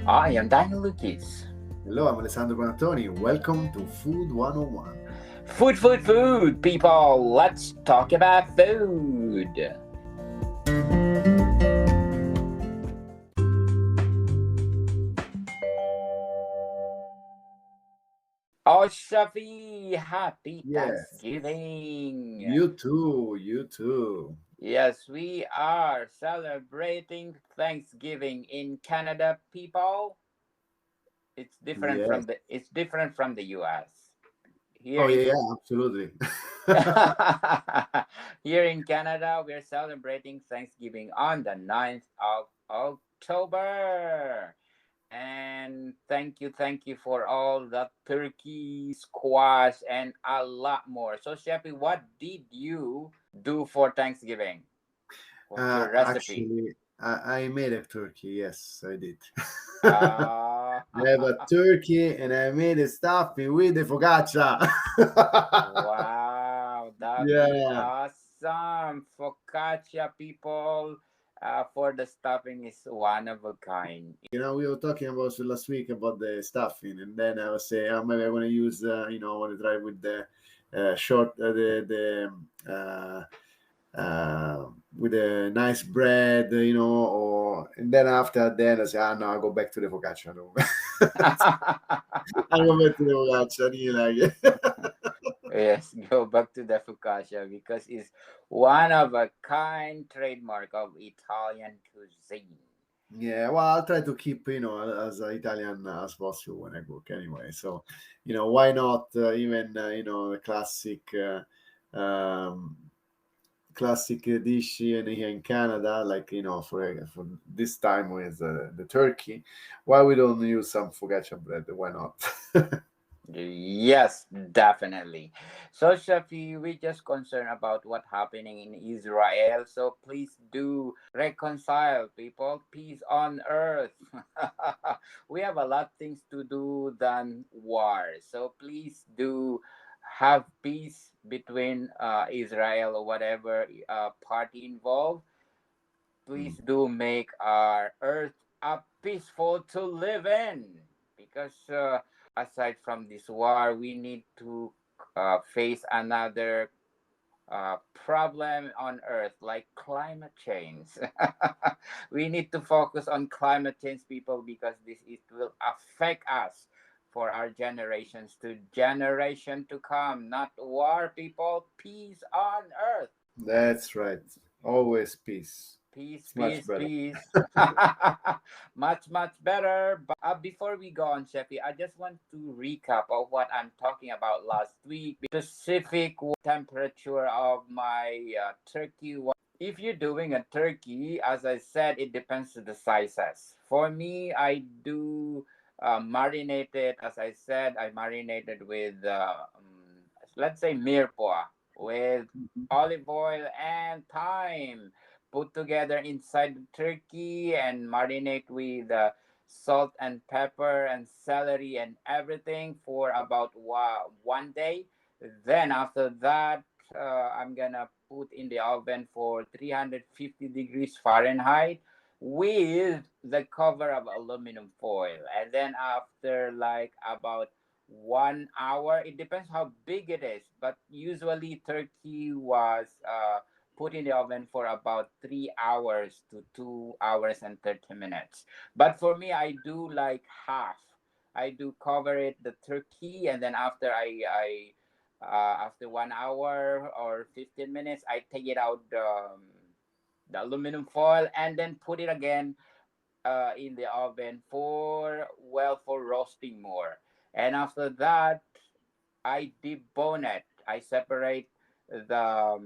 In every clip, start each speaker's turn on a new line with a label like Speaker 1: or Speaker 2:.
Speaker 1: I am Daniel Lucas.
Speaker 2: Hello, I'm Alessandro Bonattoni. Welcome to Food 101.
Speaker 1: Food, food, food, people. Let's talk about food. Oh, Shafi, happy
Speaker 2: Yes,
Speaker 1: Thanksgiving.
Speaker 2: you too, you too.
Speaker 1: Yes, we are celebrating Thanksgiving in Canada, people.
Speaker 2: Yes.
Speaker 1: It's different from the US. Here
Speaker 2: Oh,
Speaker 1: in
Speaker 2: yeah, yeah, absolutely.
Speaker 1: Here in Canada, we're celebrating Thanksgiving on the 9th of October. And thank you for all the turkey, squash, and a lot more. So, Sheppy, what did you do for Thanksgiving? What's your recipe?
Speaker 2: Actually, I made a turkey. Yes, I did.
Speaker 1: Uh,
Speaker 2: I have a turkey and I made a stuffing with the focaccia.
Speaker 1: wow, that'd be
Speaker 2: Yeah.
Speaker 1: awesome. Focaccia, people, for the stuffing is one of a kind.
Speaker 2: We were talking about last week about the stuffing, and then I was saying, oh, maybe I want to use, I want to try with the short, with a nice bread, or and then after that I say, no, I'll go back to the focaccia. No. I'll go back to the focaccia. I really like it.
Speaker 1: Yes, go back to the focaccia because it's one of a kind trademark of Italian cuisine.
Speaker 2: Yeah, well, I'll try to keep, as Italian as possible when I cook anyway. So, why not even, a um, classic dish here in Canada, like for this time with the turkey. Why we don't use some focaccia bread? Why not?
Speaker 1: Yes, definitely. So, Shafi, we just concerned about what happening in Israel. So please do reconcile, people. Peace on earth. We have a lot things to do than war. So please do have peace between Israel or whatever party involved. Please do make our earth a peaceful to live in, because aside from this war we need to face another problem on earth, like climate change. We need to focus on climate change, people, because this it will affect us for our generations to generation to come. Not war, people. Peace on earth.
Speaker 2: That's right. Always peace.
Speaker 1: Peace,
Speaker 2: It's much
Speaker 1: peace,
Speaker 2: better.
Speaker 1: peace. Much, much better. But before we go on, Sheffy, I just want to recap of what I'm talking about last week. Specific temperature of my turkey. If you're doing a turkey, as I said, it depends on the sizes. For me, I do marinate it. As I said, I marinated with, let's say, mirepoix with olive oil and thyme, put together inside the turkey and marinate with salt and pepper and celery and everything for about 1 day. Then after that, I'm gonna put in the oven for 350 degrees Fahrenheit with the cover of aluminum foil. And then after like about 1 hour, it depends how big it is, but usually turkey was put in the oven for about 3 hours to 2 hours and 30 minutes. But for me, I do like half. I do cover it the turkey, and then after 1 hour or 15 minutes, I take it out the aluminum foil and then put it again in the oven for roasting more. And after that, I debone it. I separate the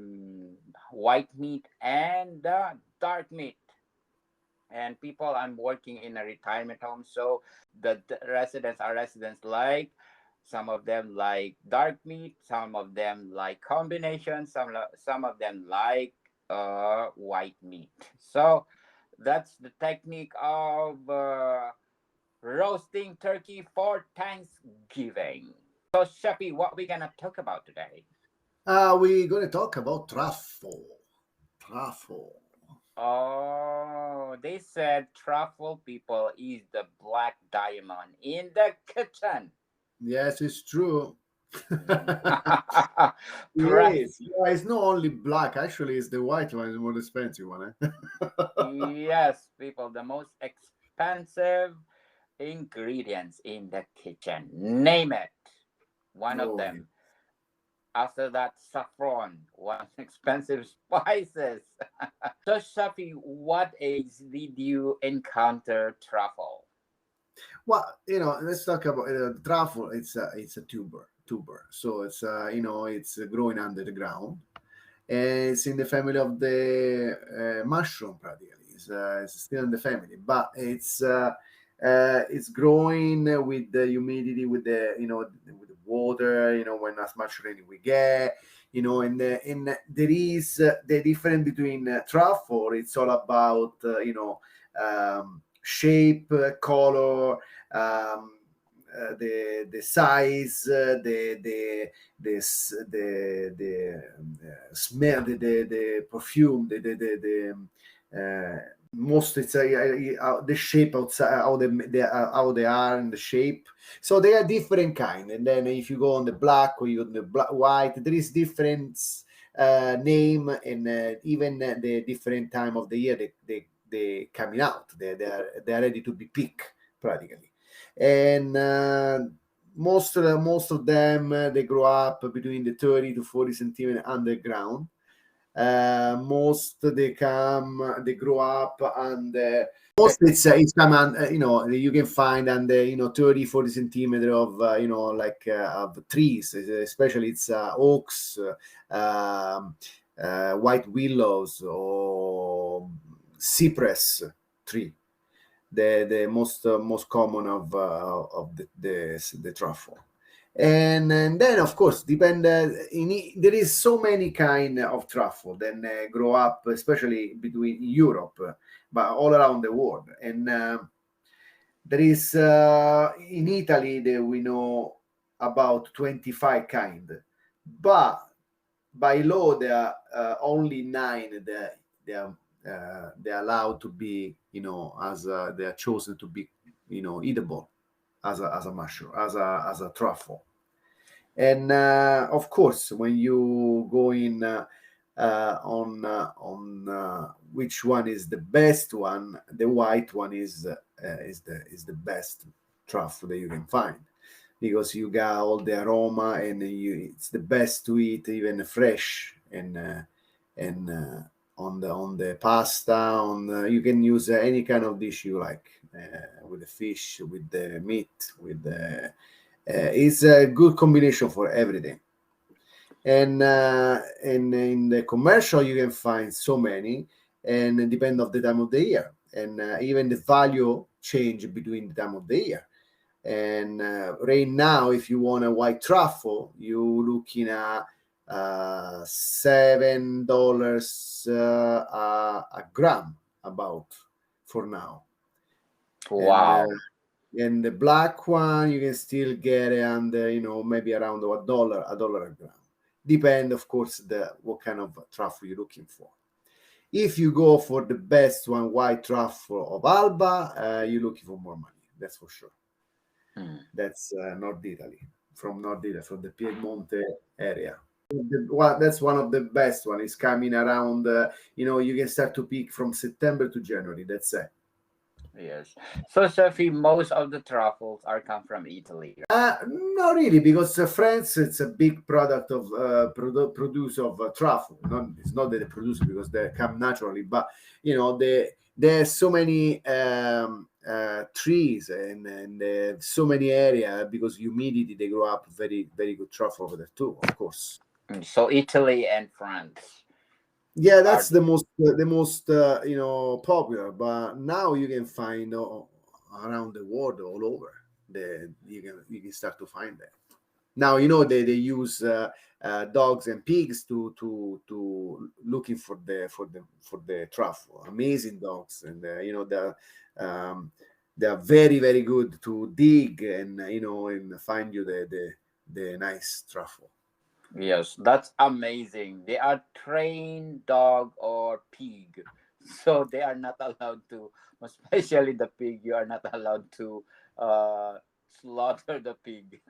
Speaker 1: white meat and the dark meat. And people, I'm working in a retirement home, so the residents are residents like, some of them like dark meat, some of them like combination, some of them like white meat. So that's the technique of roasting turkey for Thanksgiving. So, Sheppy, what we gonna talk about today?
Speaker 2: We're going to talk about truffle. Truffle.
Speaker 1: Oh, they said truffle people is the black diamond in the kitchen.
Speaker 2: Yes, it's true.
Speaker 1: Mm.
Speaker 2: It
Speaker 1: Press.
Speaker 2: is. Yeah, it's not only black. Actually, it's the white one. Is the more expensive one. Eh?
Speaker 1: Yes, people, the most expensive ingredients in the kitchen. Name it. One of
Speaker 2: Oh, yeah.
Speaker 1: them. After that, saffron, one expensive spices. So, Shafi, what age did you encounter truffle?
Speaker 2: Well, let's talk about truffle. It's a tuber. So it's it's growing under the ground. And it's in the family of the mushroom practically. It's still in the family, but it's growing with the humidity, with the with the water. When as much rain we get, and there is the difference between truffle. It's all about shape, color, the size, the smell, the perfume, most it's the shape outside how they are and the shape. So they are different kind. And then if you go on the black or you on the white, there is different name, and even the different time of the year they coming out. They are ready to be picked practically. And most of them they grow up between the 30 to 40 centimeter underground. Most they grow up, and most it's come on, you can find under 30 40 centimeter of like of trees, especially it's oaks, white willows, or cypress tree, the most common of the truffle. And then of course depend there is so many kind of truffle then grow up, especially between Europe, but all around the world. And there is in Italy that we know about 25 kind, but by law there are only 9 that they're allowed to be, as they are chosen to be, eatable as a mushroom, as a truffle. And of course, when you go in on which one is the best one, the white one is the best truffle that you can find, because you got all the aroma, and it's the best to eat even fresh. And on the pasta, you can use any kind of dish you like, with the fish, with the meat, with the it's a good combination for everything. And in the commercial you can find so many, and it depends of the time of the year, and even the value change between the time of the year. And right now, if you want a white truffle, you looking at $7 a gram, about, for now. And
Speaker 1: Wow.
Speaker 2: and the black one you can still get it under, maybe around a dollar a gram. Depend, of course, the what kind of truffle you're looking for. If you go for the best one, white truffle of Alba, you're looking for more money. That's for sure.
Speaker 1: Hmm.
Speaker 2: That's North Italy, from the Piemonte area. That's one of the best one. It's coming around. You can start to pick from September to January. That's it.
Speaker 1: Yes. So, Shafi, most of the truffles are come from Italy.
Speaker 2: Not really, because France it's a big product of produce of truffle. It's not that they produce it because they come naturally, but there's so many trees, and so many area, because humidity they grow up very very good truffle over there too, of course.
Speaker 1: So, Italy and France
Speaker 2: Yeah,
Speaker 1: are
Speaker 2: that's the most popular, but now you can find around the world, all over. You can start to find that. Now they use dogs and pigs to looking for the truffle. Amazing dogs, and they're very very good to dig, and and find you the nice truffle.
Speaker 1: Yes, that's amazing. They are trained dog or pig So they are not allowed to, especially the pig. You are not allowed to slaughter the pig.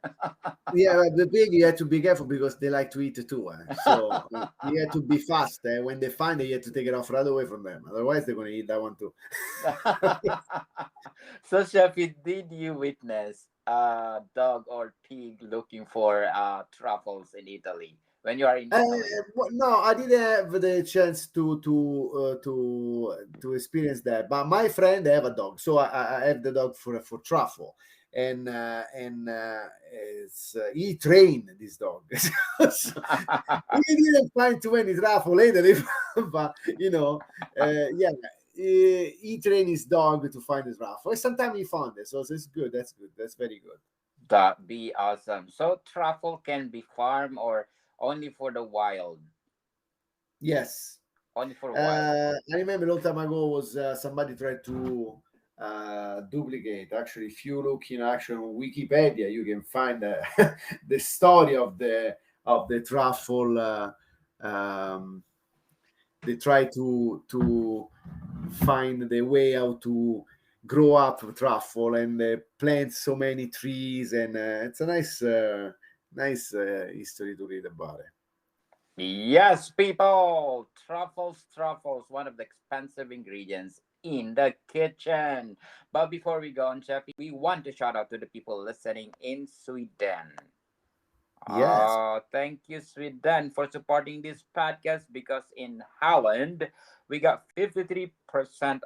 Speaker 2: Yeah, but the pig you have to be careful because they like to eat too. So you have to be fast. When they find it, you have to take it off right away from them. Otherwise, they're going to eat that one too.
Speaker 1: So, Shafi, did you witness a dog or pig looking for truffles in Italy when you are in
Speaker 2: Uh,
Speaker 1: Italy?
Speaker 2: no, I didn't have the chance to experience that. But my friend have a dog, so I have the dog for truffle, and he trained this dog. So we didn't find too many truffle lately, but yeah. He trained his dog to find his truffle. Sometimes he found it, so it's good. That's good. That's very good.
Speaker 1: That be awesome. So, truffle can be farmed or only for the wild?
Speaker 2: Yes.
Speaker 1: Only for wild.
Speaker 2: I remember a long time ago was somebody tried to duplicate. Actually, if you look in actual Wikipedia, you can find the story of the truffle. Um, they try to find the way how to grow up truffle and plant so many trees, and it's a nice history to read about it.
Speaker 1: Yes, people! Truffles, one of the expensive ingredients in the kitchen. But before we go on, Chef, we want to shout out to the people listening in Sweden.
Speaker 2: Yes.
Speaker 1: Thank you, Sweden, for supporting this podcast because in Holland, we got 53%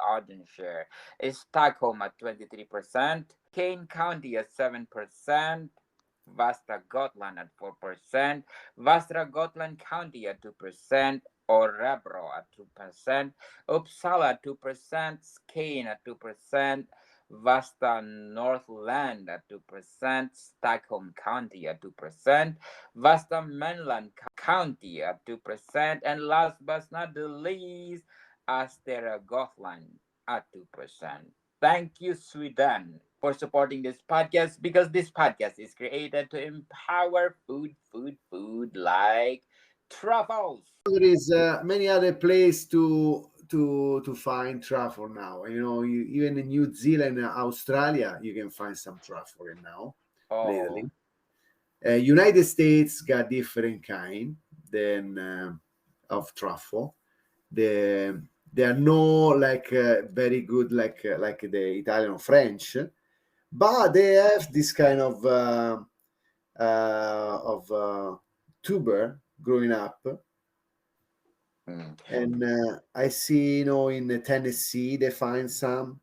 Speaker 1: audience share. Stockholm at 23%, Kane County at 7%, Västra Gotland at 4%, Västra Gotland County at 2%, Örebro at 2%, Uppsala at 2%, Skane at 2%, Vasta Northland at 2%, Stockholm County at 2%, Vasta Mainland County at 2%, and last but not the least, Astera Gotland at 2%. Thank you, Sweden, for supporting this podcast because this podcast is created to empower food like truffles.
Speaker 2: There is many other place to find truffle now. Even in New Zealand, Australia, you can find some truffle now
Speaker 1: Oh,
Speaker 2: lately. United States got different kind than of truffle. The They are no like very good like the Italian or French, but they have this kind of tuber growing up.
Speaker 1: mm.
Speaker 2: And I see, in Tennessee they find some,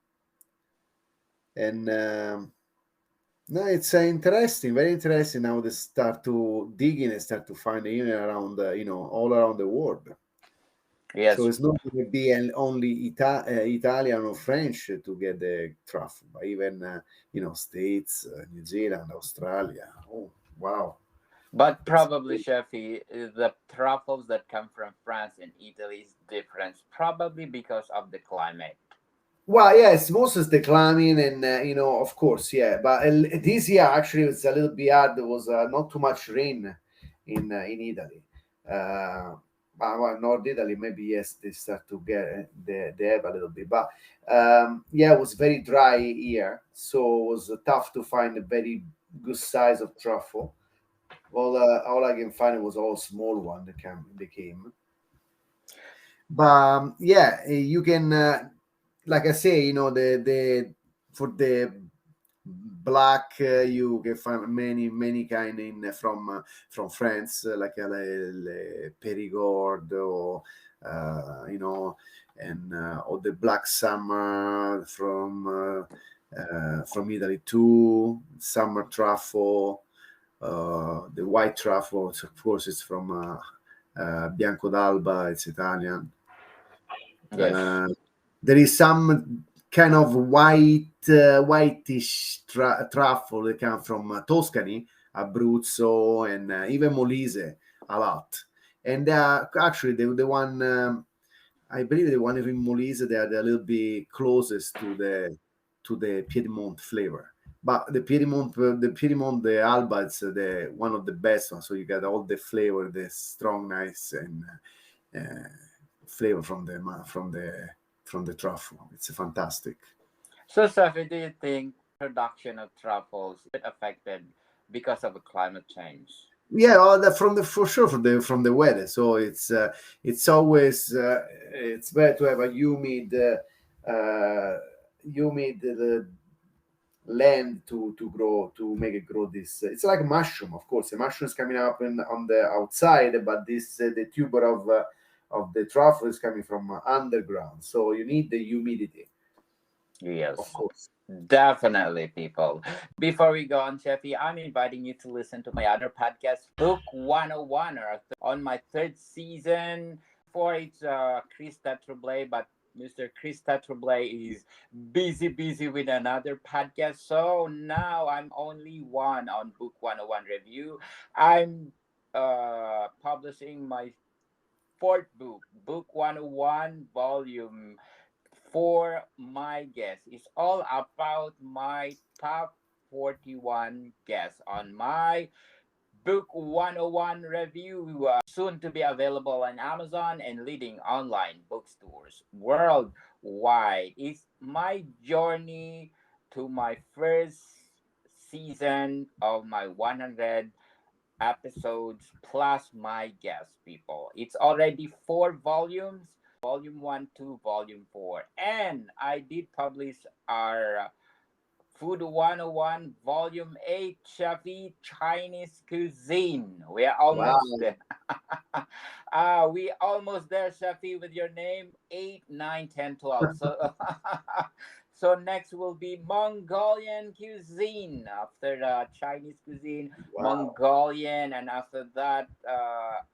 Speaker 2: and no, it's interesting, very interesting. Now they start to digging and start to find even around, all around the world. So
Speaker 1: Yes,
Speaker 2: it's not going to be only Italian or French to get the truffle, but even States, New Zealand, Australia. Oh, wow!
Speaker 1: but
Speaker 2: It's
Speaker 1: probably, Chefy, the truffles that come from France and Italy is different, probably because of the climate.
Speaker 2: Well, yes, most is declining, and of course, yeah. But this year actually it's a little bit hard. There was not too much rain in Italy. Uh, well, North Italy, maybe yes, they start to get they have a little bit, but yeah, it was very dry here, so it was tough to find a very good size of truffle. All I can find was all small one that came. But yeah, you can, like I say, the for the black, you can find many kind from France, like le Perigord, or and or the black summer from Italy too, summer truffle, the white truffle, of course, it's from Bianco d'Alba, it's Italian.
Speaker 1: Yes.
Speaker 2: Uh, there is some kind of whitish truffle that come from Tuscany, Abruzzo, and even Molise a lot. And actually, the one I believe the one in Molise, they are a little bit closest to the Piedmont flavor. But the Piedmont, the Alba, it's the one of the best ones. So you get all the flavor, the strong, nice, and uh, flavor from the from the truffle. It's fantastic.
Speaker 1: So, Sophie, do you think production of truffles is affected because of the climate change?
Speaker 2: Yeah, from the for sure from the weather. So it's always it's better to have a humid land to grow, to make it grow. This it's like a mushroom, of course. The mushroom is coming up on the outside, but this the tuber of the truffle is coming from underground. So you need the humidity, of
Speaker 1: Yes.
Speaker 2: course.
Speaker 1: Definitely, people. Before we go on, Chefy, I'm inviting you to listen to my other podcast, Book 101, on my third season. For it's Chris Tetrablay, but Mr. Chris Tetrablay is busy with another podcast. So now I'm only one on Book 101 review. I'm publishing my fourth book, Book 101, Volume for my guest. It's all about my top 41 guests on my Book 101 review, soon to be available on Amazon and leading online bookstores worldwide. It's my journey to my first season of my 100 episodes plus my guest people. It's already 4 volumes, volume 1 to volume 4. And I did publish our Food 101 volume 8 Chevy Chinese cuisine. We're almost
Speaker 2: Wow.
Speaker 1: there. We almost there, Shafi, with your name 8, 9, 10, 12. So, so next will be Mongolian cuisine. After the Chinese cuisine,
Speaker 2: Wow.
Speaker 1: Mongolian, and after that,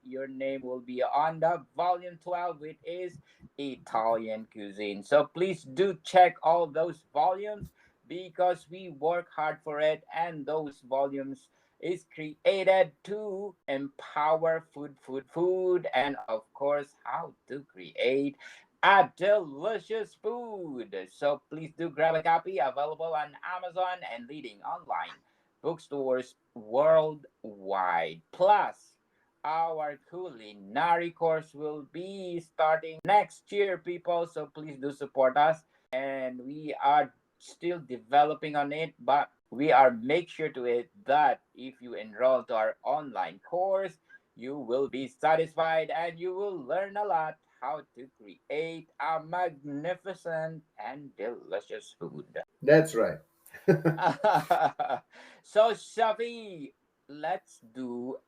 Speaker 1: your name will be on the volume 12, which is Italian cuisine. So please do check all those volumes because we work hard for it, and those volumes is created to empower food, and of course, how to create a delicious food. So please do grab a copy, available on Amazon and leading online bookstores worldwide. Plus, our culinary course will be starting next year, people. So please do support us. And we are still developing on it, but we are make sure to it that if you enroll to our online course, you will be satisfied and you will learn a lot how to create a magnificent and delicious food.
Speaker 2: That's right.
Speaker 1: So, Shafi, let's do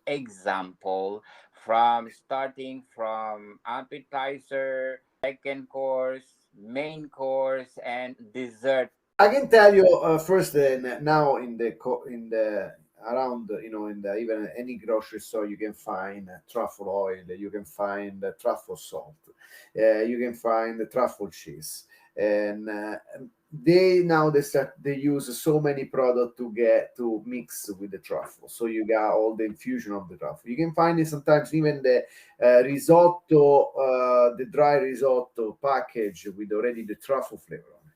Speaker 1: example from starting from appetizer, second course, main course, and dessert.
Speaker 2: I can tell you first now in the around in the even any grocery store you can find truffle oil, you can find truffle salt, you can find the truffle cheese, and they use so many products to get to mix with the truffle. So you got all the infusion of the truffle. You can find it sometimes even the risotto, the dry risotto package with already the truffle flavor on it.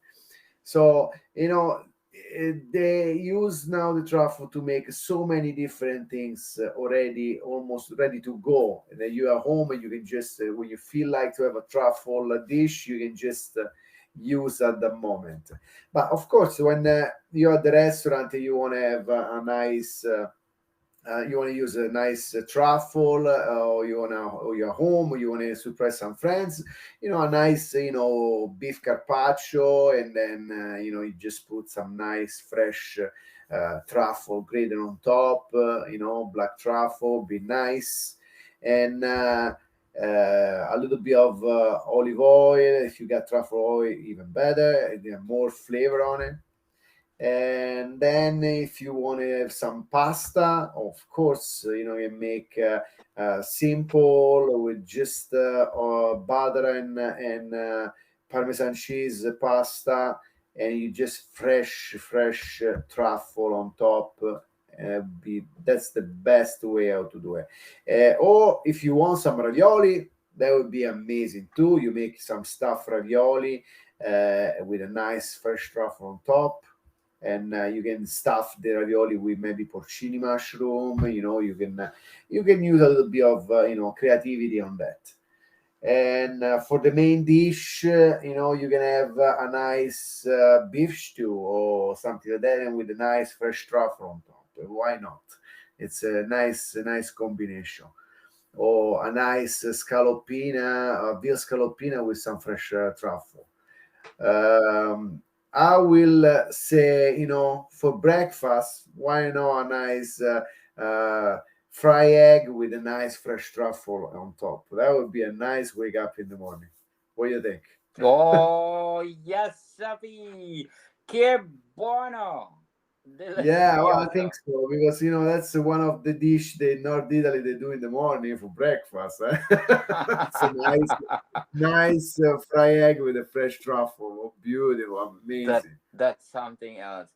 Speaker 2: So they use now the truffle to make so many different things already almost ready to go. And then you are home and you can just when you feel like to have a truffle dish, you can just use at the moment. But of course, when you're at the restaurant and you want to have a nice you want to use a nice truffle, or you want to, or you're home, or you want to surprise some friends, a nice, beef carpaccio, and then, you just put some nice fresh truffle grated on top, black truffle, be nice. And a little bit of olive oil. If you got truffle oil, even better. They have more flavor on it. And then if you want to have some pasta, of course, you make simple with just butter and Parmesan cheese pasta, and you just fresh truffle on top. That's the best way how to do it. Or if you want some ravioli, that would be amazing too. You make some stuffed ravioli with a nice fresh truffle on top, and you can stuff the ravioli with maybe porcini mushroom. You can use a little bit of creativity on that. And for the main dish, you can have a nice beef stew or something like that, and with a nice fresh truffle on top. Why not? It's a nice combination. Or a nice scaloppina, a veal scaloppina with some fresh truffle. Um, I will say, for breakfast, why not a nice fry egg with a nice fresh truffle on top? That would be a nice wake up in the morning. What do you think?
Speaker 1: Oh, yes, Safi. Que bueno.
Speaker 2: Yeah, well, I think
Speaker 1: Delicioso.
Speaker 2: so because that's one of the dish they North Italy they do in the morning for breakfast. It's a nice fry egg with a fresh truffle. Oh, beautiful,
Speaker 1: that
Speaker 2: amazing.
Speaker 1: that's something else.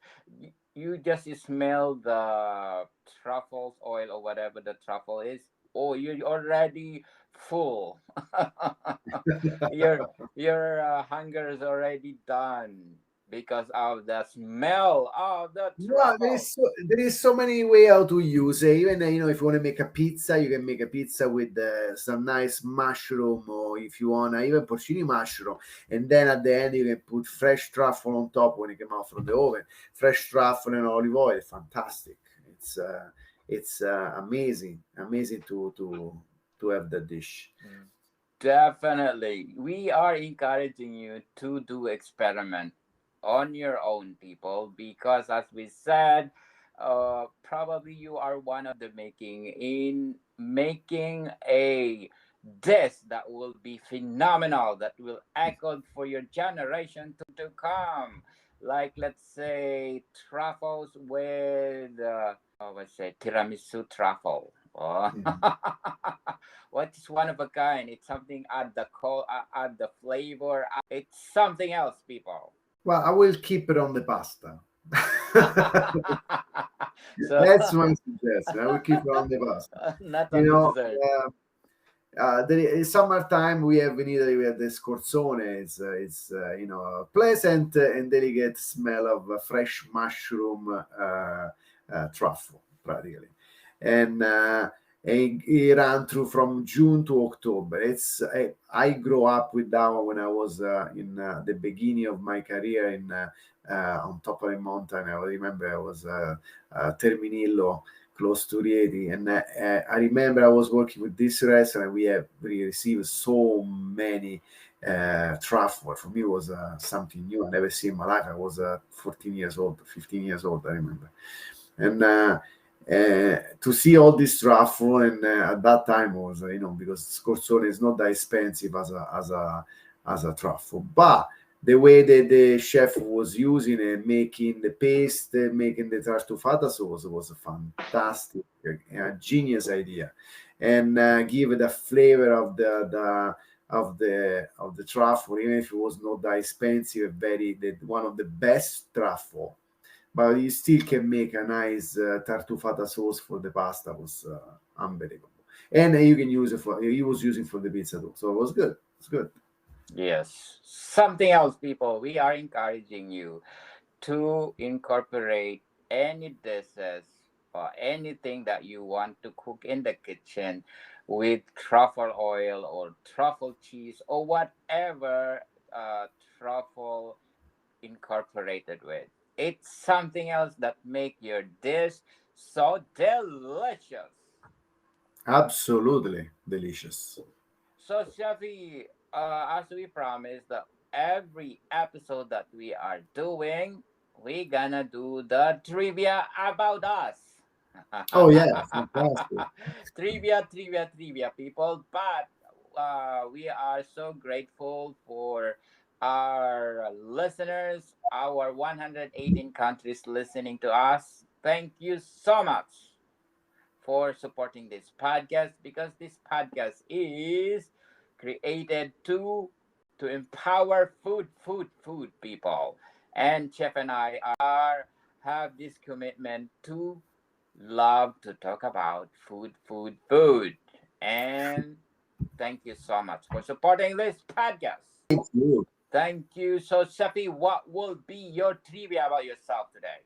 Speaker 1: You just smell the truffles oil or whatever the truffle is. Oh, you're already full. your your hunger is already done because of the smell of the
Speaker 2: No,
Speaker 1: truffle.
Speaker 2: there is so many way how to use it. Even if you want to make a pizza, you can make a pizza with some nice mushroom, or if you want even porcini mushroom, and then at the end you can put fresh truffle on top when it come out from the oven. Fresh truffle and olive oil, fantastic. It's amazing, amazing to have that dish.
Speaker 1: Definitely. We are encouraging you to do experiment on your own, people, because as we said, probably you are one of the making in making a dish that will be phenomenal, that will echo for your generation to come. Like, let's say, truffles with, let's say, tiramisu truffle. Oh.
Speaker 2: Mhm.
Speaker 1: What is one of a kind? It's something add the flavor. It's something else, people.
Speaker 2: Well, I will keep it on the pasta.
Speaker 1: So
Speaker 2: That's my suggestion. I will keep it on the pasta.
Speaker 1: not
Speaker 2: You
Speaker 1: on the
Speaker 2: know,
Speaker 1: dessert.
Speaker 2: in summertime we have in Italy we have the scorzone. It's a pleasant and delicate smell of fresh mushroom truffle, practically, and it ran through from June to October. I grew up with that one when I was in the beginning of my career in on top of the mountain. I remember I was Terminillo close to Rieti. And I remember I was working with this restaurant. We received so many truffle. For me, it was something new I never seen in my life. I was 14 years old, 15 years old, I remember. And to see all this truffle, and at that time was because scorzone is not that expensive as a truffle, but the way that the chef was using it, making the paste, making the tartufata sauce was a fantastic, genius idea, and give it a flavor of the truffle, even if it was not that expensive, one of the best truffle. But you still can make a nice tartufata sauce for the pasta. Was unbelievable, and you can use it for. He was using for the pizza too, so it was good. It's good.
Speaker 1: Yes. Something else, people. We are encouraging you to incorporate any dishes or anything that you want to cook in the kitchen with truffle oil or truffle cheese or whatever truffle incorporated with. It's something else that make your dish so delicious.
Speaker 2: Absolutely delicious.
Speaker 1: So, Shafi, as we promised, that every episode that we are doing, we gonna do the trivia about us.
Speaker 2: Oh yeah, fantastic.
Speaker 1: Trivia, people. But we are so grateful for our listeners, our 118 countries listening to us. Thank you so much for supporting this podcast, because this podcast is created to empower food people. And Chef and I are have this commitment to love to talk about food. And thank you so much for supporting this podcast.
Speaker 2: Thank you.
Speaker 1: Thank you. So, Shafi, what will be your trivia about yourself today?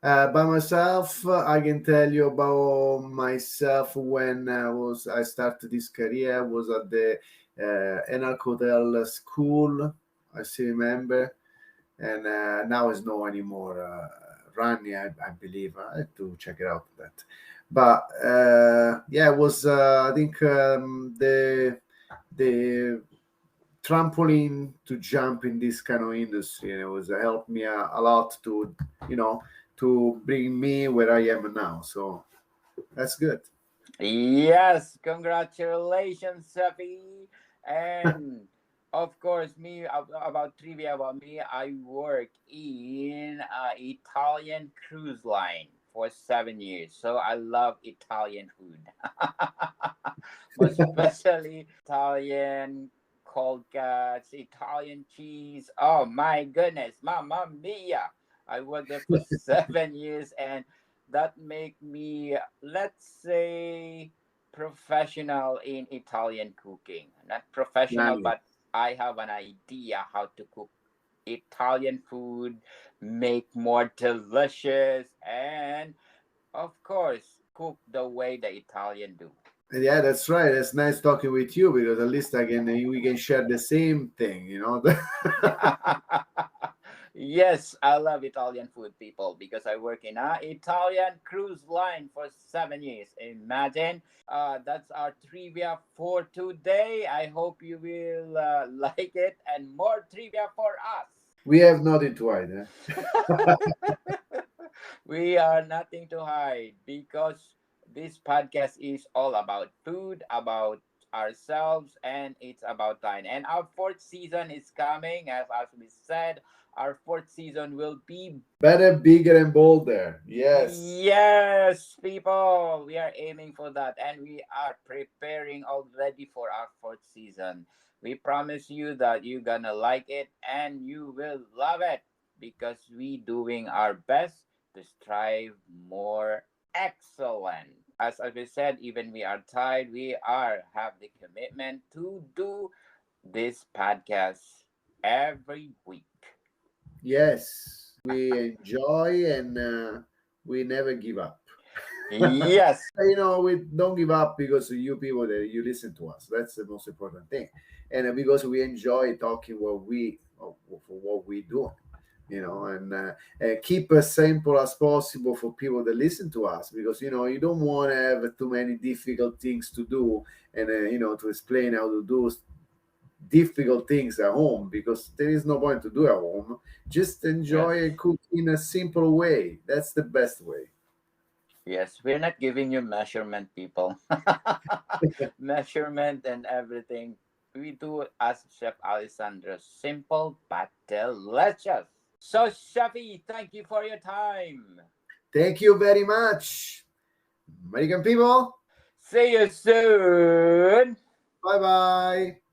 Speaker 2: By myself, I can tell you about myself when I started this career was at the an hotel school. I still remember, and now it's no anymore. Rani, I believe. I have to check it out. That, but yeah, it was. I think the trampoline to jump in this kind of industry, and it was helped me a lot to, you know, to bring me where I am now. So that's good.
Speaker 1: Yes, congratulations, Safi. And of course, about trivia about me, I work in Italian cruise line for 7 years. So I love Italian food, most especially Italian cold cuts, Italian cheese. Oh my goodness, mamma mia! I worked there for 7 years, and that make me, let's say, professional in Italian cooking. Not professional,
Speaker 2: Nice.
Speaker 1: but I have an idea how to cook Italian food, make more delicious, and of course, cook the way the Italian do.
Speaker 2: Yeah, that's right. It's nice talking with you because at least I can we can share the same thing, you know.
Speaker 1: Yes, I love Italian food, people, because I work in a Italian cruise line for 7 years. Imagine. That's our trivia for today. I hope you will like it, and more trivia for us.
Speaker 2: We have nothing to hide.
Speaker 1: We are nothing to hide because this podcast is all about food, about ourselves, and it's about time. And our fourth season is coming. As we said, our fourth season will be.
Speaker 2: Better, bigger, and bolder. Yes.
Speaker 1: Yes, people, we are aiming for that, and we are preparing already for our fourth season. We promise you that you're gonna like it and you will love it because we doing our best to strive more excellent. As we said, even we are tired, we are have the commitment to do this podcast every week.
Speaker 2: Yes. We enjoy and we never give up.
Speaker 1: Yes.
Speaker 2: You know, we don't give up because of you people that you listen to us. That's the most important thing, and because we enjoy talking for what we do, you know, and keep as simple as possible for people that listen to us because you know you don't want to have too many difficult things to do and you know to explain how to do difficult things at home because there is no point to do at home. Just enjoy
Speaker 1: Yes.
Speaker 2: and cook in a simple way. That's the best way.
Speaker 1: Yes, we're not giving you measurement, people. Measurement and everything. We do as Chef Alessandro. Simple but delicious. So, Chefy, thank you for your time.
Speaker 2: Thank you very much, American people.
Speaker 1: See you soon.
Speaker 2: Bye bye.